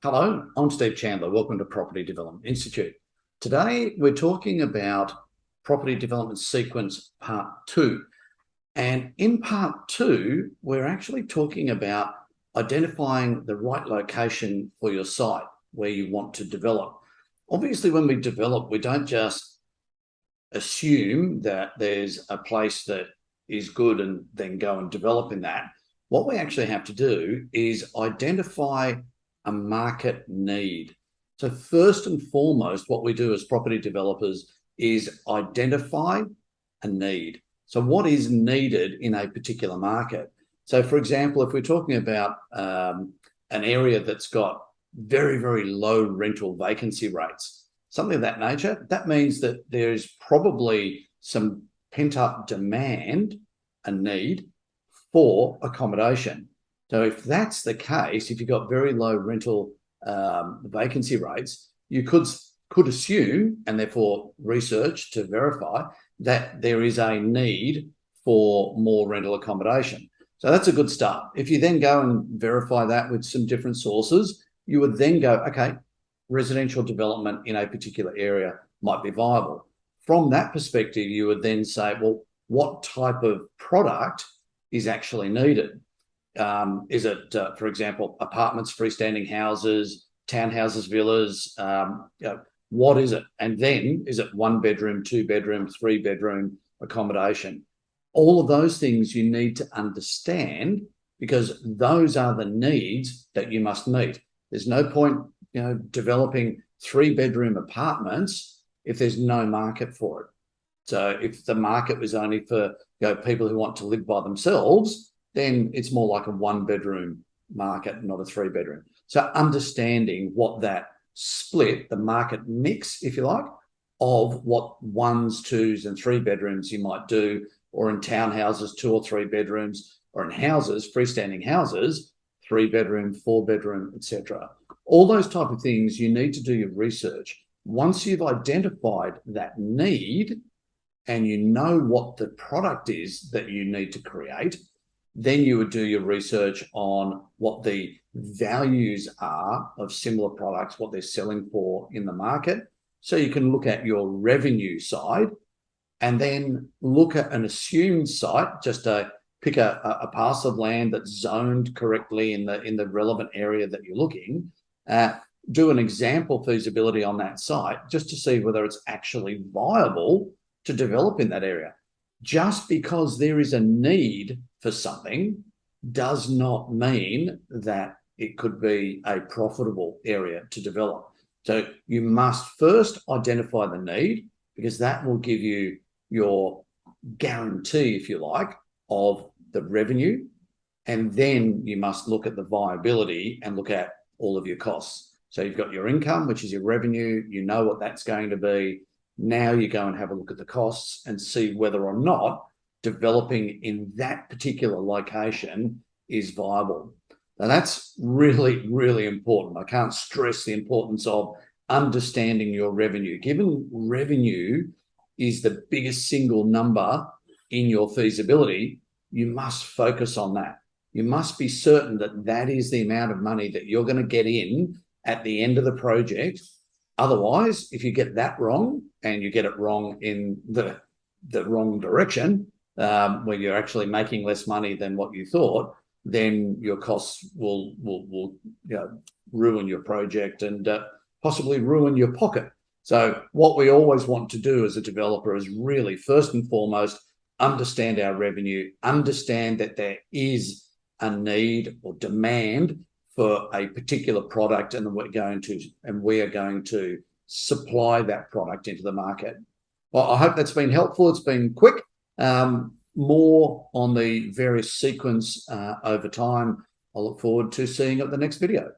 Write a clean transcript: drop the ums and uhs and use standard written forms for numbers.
Hello, I'm Steve Chandler. Welcome to Property Development Institute. Today, we're talking about Property Development Sequence Part 2. And in Part 2, we're actually talking about identifying the right location for your site where you want to develop. Obviously, when we develop, we don't just assume that there's a place that is good and then go and develop in that. What we actually have to do is identify a market need. So first and foremost, what we do as property developers is identify a need. So what is needed in a particular market? So for example, if we're talking about an area that's got very, very low rental vacancy rates, something of that nature, that means that there's probably some pent-up demand, a need for accommodation. So if that's the case, if you've got very low rental vacancy rates, you could assume, and therefore research to verify, that there is a need for more rental accommodation. So that's a good start. If you then go and verify that with some different sources, you would then go, okay, residential development in a particular area might be viable. From that perspective, you would then say, well, what type of product is actually needed? Is it, for example, apartments, freestanding houses, townhouses, villas? What is it? And then is it 1 bedroom, 2 bedroom, 3 bedroom accommodation? All of those things you need to understand because those are the needs that you must meet. There's no point, developing 3 bedroom apartments if there's no market for it. So if the market was only for people who want to live by themselves, then it's more like a 1 bedroom market, not a 3 bedroom. So understanding what that split, the market mix, if you like, of what 1s, 2s, and 3 bedrooms you might do, or in townhouses, 2 or 3 bedrooms, or in houses, freestanding houses, 3 bedroom, 4 bedroom, etc. All those type of things, you need to do your research. Once you've identified that need and you know what the product is that you need to create, then you would do your research on what the values are of similar products, what they're selling for in the market. So you can look at your revenue side and then look at an assumed site, just to pick a parcel of land that's zoned correctly in the relevant area that you're looking at, do an example feasibility on that site just to see whether it's actually viable to develop in that area. Just because there is a need for something does not mean that it could be a profitable area to develop. So you must first identify the need, because that will give you your guarantee, if you like, of the revenue. And then you must look at the viability and look at all of your costs. So you've got your income, which is your revenue. You know what that's going to be. Now you go and have a look at the costs and see whether or not developing in that particular location is viable. Now that's really, really important. I can't stress the importance of understanding your revenue. Given revenue is the biggest single number in your feasibility, you must focus on that. You must be certain that that is the amount of money that you're going to get in at the end of the project. Otherwise, if you get that wrong, and you get it wrong in the wrong direction, where you're actually making less money than what you thought, then your costs will ruin your project and possibly ruin your pocket. So what we always want to do as a developer is really, first and foremost, understand our revenue, understand that there is a need or demand for a particular product, and then we are going to supply that product into the market. Well, I hope that's been helpful. It's been quick. More on the various sequence over time. I look forward to seeing you at the next video.